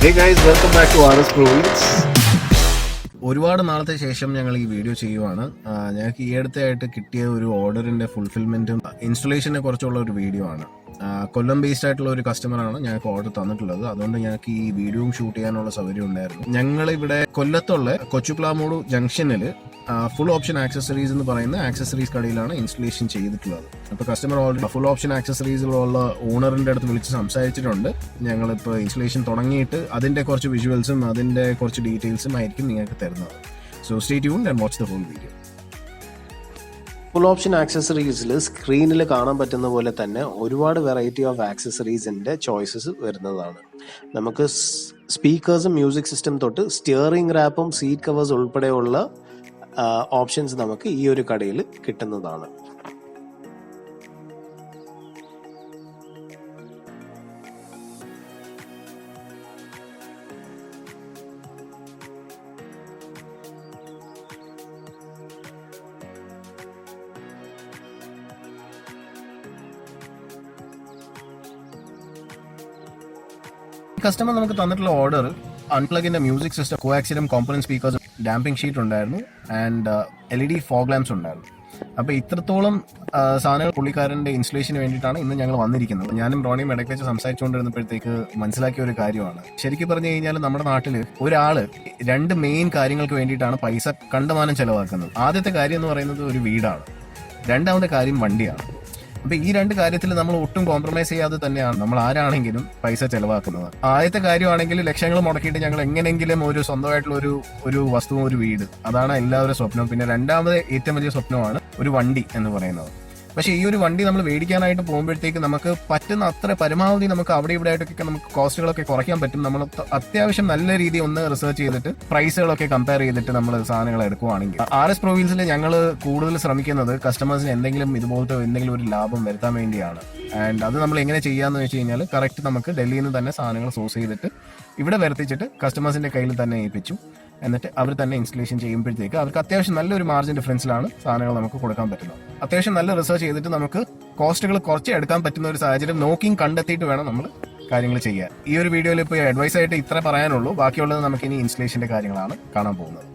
Hey guys, welcome back to RS Prowheels. ഒരുപാട് നാളത്തെ ശേഷം ഞങ്ങൾ ഈ വീഡിയോ ചെയ്യുവാണ്. ഞങ്ങൾക്ക് ഈ അടുത്തായിട്ട് കിട്ടിയ ഒരു ഓർഡറിന്റെ ഫുൾഫിൽമെന്റും ഇൻസ്റ്റലേഷനെ കുറിച്ചുള്ള ഒരു വീഡിയോ ആണ്. കൊല്ലം ബേസ്ഡ് ആയിട്ടുള്ള ഒരു കസ്റ്റമറാണ് ഞങ്ങൾക്ക് ഓർഡർ തന്നിട്ടുള്ളത്. അതുകൊണ്ട് ഞങ്ങൾക്ക് ഈ വീഡിയോയും ഷൂട്ട് ചെയ്യാനുള്ള സൗകര്യം ഉണ്ടായിരുന്നു. ഞങ്ങൾ ഇവിടെ കൊല്ലത്തുള്ള കൊച്ചുപ്ലാമൂടു ജംഗ്ഷനിൽ ഫുൾ ഓപ്ഷൻ ആക്സസറീസ് എന്ന് പറയുന്ന ആക്സസറീസ് കടയിലാണ് ഇൻസ്റ്റലേഷൻ ചെയ്തിട്ടുള്ളത്. അപ്പോൾ കസ്റ്റമർ ഓൾറെഡി ഫുൾ ഓപ്ഷൻ ആക്സസറീസിലുള്ള ഓണറിന്റെ അടുത്ത് വിളിച്ച് സംസാരിച്ചിട്ടുണ്ട്. ഞങ്ങളിപ്പോൾ ഇൻസ്റ്റലേഷൻ തുടങ്ങിയിട്ട് അതിന്റെ കുറച്ച് വിഷ്വൽസും അതിന്റെ കുറച്ച് ഡീറ്റെയിൽസും ആയിരിക്കും നിങ്ങൾക്ക് തരുന്നത്. So stay tuned and watch the full video. Full option ആക്സസറീസിൽ സ്ക്രീനിൽ കാണാൻ പറ്റുന്ന പോലെ തന്നെ ഒരുപാട് വെറൈറ്റി ഓഫ് ആക്സസറീസിൻ്റെ ചോയ്സസ് വരുന്നതാണ്. നമുക്ക് സ്പീക്കേഴ്സും മ്യൂസിക് സിസ്റ്റം തൊട്ട് സ്റ്റിയറിംഗ് റാപ്പും സീറ്റ് കവേഴ്സ് ഉൾപ്പെടെയുള്ള ഓപ്ഷൻസ് നമുക്ക് ഈ ഒരു കടയിൽ കിട്ടുന്നതാണ്. കസ്റ്റമർ നമുക്ക് തന്നിട്ടുള്ള ഓർഡർ അൺപ്ലഗിന്റെ മ്യൂസിക് സിസ്റ്റം, കോആക്സിലും കോമ്പണന്റ് സ്പീക്കേഴ്സും, ഡാമ്പിംഗ് ഷീറ്റ് ഉണ്ടായിരുന്നു ആൻഡ് LED ഫോഗ് ലാംപ്സ് ഉണ്ടായിരുന്നു. അപ്പോൾ ഇത്രത്തോളം സാധനങ്ങൾ പുള്ളിക്കാരന്റെ ഇൻസ്റ്റലേഷന് വേണ്ടിയിട്ടാണ് ഇന്ന് ഞങ്ങൾ വന്നിരിക്കുന്നത്. ഞാനും റോണിയും ഇടയ്ക്ക് വെച്ച് സംസാരിച്ചുകൊണ്ടിരുന്നപ്പോഴത്തേക്ക് മനസ്സിലാക്കിയ ഒരു കാര്യമാണ്. ശരിക്കും പറഞ്ഞു കഴിഞ്ഞാൽ നമ്മുടെ നാട്ടിൽ ഒരാള് രണ്ട് മെയിൻ കാര്യങ്ങൾക്ക് വേണ്ടിയിട്ടാണ് പൈസ കണ്ടമാനം ചെലവാക്കുന്നത്. ആദ്യത്തെ കാര്യം എന്ന് പറയുന്നത് ഒരു വീടാണ്, രണ്ടാമത്തെ കാര്യം വണ്ടിയാണ്. അപ്പൊ ഈ രണ്ട് കാര്യത്തിൽ നമ്മൾ ഒട്ടും കോംപ്രമൈസ് ചെയ്യാതെ തന്നെയാണ് നമ്മൾ ആരാണെങ്കിലും പൈസ ചെലവാക്കുന്നത്. ആദ്യത്തെ കാര്യമാണെങ്കിൽ ലക്ഷങ്ങൾ മുടക്കിയിട്ട് ഞങ്ങൾ എങ്ങനെയെങ്കിലും ഒരു സ്വന്തമായിട്ടുള്ള ഒരു വസ്തുവും ഒരു വീട്, അതാണ് എല്ലാവരും സ്വപ്നം. പിന്നെ രണ്ടാമത് ഏറ്റവും വലിയ സ്വപ്നമാണ് ഒരു വണ്ടി എന്ന് പറയുന്നത്. പക്ഷേ ഈ ഒരു വണ്ടി നമ്മൾ മേടിക്കാനായിട്ട് പോകുമ്പോഴത്തേക്ക് നമുക്ക് പറ്റുന്ന അത്ര പരമാവധി നമുക്ക് അവിടെ ഇവിടെ ആയിട്ടൊക്കെ നമുക്ക് കോസ്റ്റുകളൊക്കെ കുറയ്ക്കാൻ പറ്റും. നമ്മൾ അത്യാവശ്യം നല്ല രീതിയിൽ ഒന്ന് റിസർച്ച് ചെയ്തിട്ട് പ്രൈസുകളൊക്കെ കമ്പയർ ചെയ്തിട്ട് നമ്മൾ സാധനങ്ങൾ എടുക്കുവാണെങ്കിൽ RS Prowheels ഞങ്ങൾ കൂടുതൽ ശ്രമിക്കുന്നത് കസ്റ്റമേഴ്സിന് എന്തെങ്കിലും ഇതുപോലത്തെ എന്തെങ്കിലും ഒരു ലാഭം വരുത്താൻ വേണ്ടിയാണ്. ആൻഡ് അത് നമ്മൾ എങ്ങനെ ചെയ്യാന്ന് വെച്ച് കഴിഞ്ഞാൽ കറക്റ്റ് നമുക്ക് ഡൽഹിയിൽ നിന്ന് തന്നെ സാധനങ്ങൾ സോഴ്സ് ചെയ്തിട്ട് ഇവിടെ വരുത്തിച്ചിട്ട് കസ്റ്റമേഴ്സിന്റെ കയ്യിൽ തന്നെ ഏൽപ്പിച്ചു. എന്നിട്ട് അവർ തന്നെ ഇൻസ്റ്റലേഷൻ ചെയ്യുമ്പോഴത്തേക്ക് അവർക്ക് അത്യാവശ്യം നല്ലൊരു മാർജിൻ ഡിഫറൻസിലാണ് സാധനങ്ങൾ നമുക്ക് കൊടുക്കാൻ പറ്റുന്നത്. അത്യാവശ്യം നല്ല റിസർച്ച് ചെയ്തിട്ട് നമുക്ക് കോസ്റ്റുകൾ കുറച്ച് എടുക്കാൻ പറ്റുന്ന ഒരു സാഹചര്യം നോക്കി കണ്ടെത്തിയിട്ട് വേണം നമ്മൾ കാര്യങ്ങൾ ചെയ്യാൻ. ഈ ഒരു വീഡിയോയിൽ ഇപ്പോൾ അഡ്വൈസ് ആയിട്ട് ഇത്ര പറയാനുള്ളൂ. ബാക്കിയുള്ളത് നമുക്ക് ഇനി ഇൻസ്റ്റലേഷന്റെ കാര്യങ്ങളാണ് കാണാൻ പോകുന്നത്.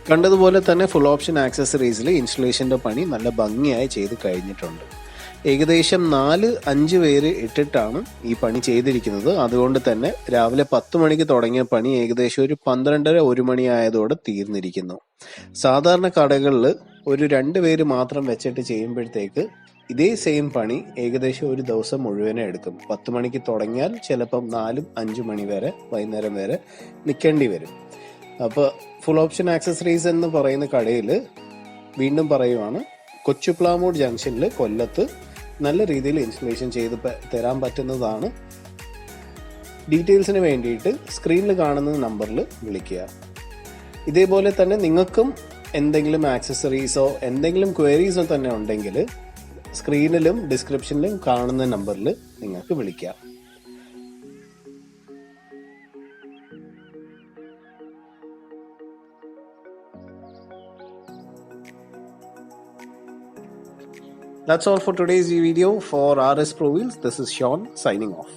കണ്ടതുപോലെ തന്നെ ഫുൾ ഓപ്ഷൻ ആക്സസറീസിൽ ഇൻസ്റ്റലേഷൻ്റെ പണി നല്ല ഭംഗിയായി ചെയ്ത് കഴിഞ്ഞിട്ടുണ്ട്. ഏകദേശം 4-5 പേര് ഇട്ടിട്ടാണ് ഈ പണി ചെയ്തിരിക്കുന്നത്. അതുകൊണ്ട് തന്നെ രാവിലെ 10 മണിക്ക് തുടങ്ങിയ പണി ഏകദേശം ഒരു 12:30-1 മണി ആയതോടെ തീർന്നിരിക്കുന്നു. സാധാരണ കടകളിൽ ഒരു 2 പേര് മാത്രം വെച്ചിട്ട് ചെയ്യുമ്പോഴത്തേക്ക് ഇതേ സെയിം പണി ഏകദേശം ഒരു ദിവസം മുഴുവനെ എടുക്കും. 10 മണിക്ക് തുടങ്ങിയാൽ ചിലപ്പം 4-5 മണി വരെ വൈകുന്നേരം വരെ നിൽക്കേണ്ടി വരും. അപ്പോൾ ഫുൾ ഓപ്ഷൻ ആക്സസറീസ് എന്ന് പറയുന്ന കടയിൽ വീണ്ടും പറയുവാണ്, കൊച്ചുപ്ലാമൂട് ജംഗ്ഷനിൽ കൊല്ലത്ത് നല്ല രീതിയിൽ ഇൻസ്റ്റലേഷൻ ചെയ്ത് തരാൻ പറ്റുന്നതാണ്. ഡീറ്റെയിൽസിന് വേണ്ടിയിട്ട് സ്ക്രീനിൽ കാണുന്ന നമ്പറിൽ വിളിക്കുക. ഇതേപോലെ തന്നെ നിങ്ങൾക്കും എന്തെങ്കിലും ആക്സസറീസോ എന്തെങ്കിലും ക്വയറീസോ തന്നെ ഉണ്ടെങ്കിൽ സ്ക്രീനിലും ഡിസ്ക്രിപ്ഷനിലും കാണുന്ന നമ്പറിൽ നിങ്ങൾക്ക് വിളിക്കാം. That's all for today's video for RS Prowheels. This is Sean signing off.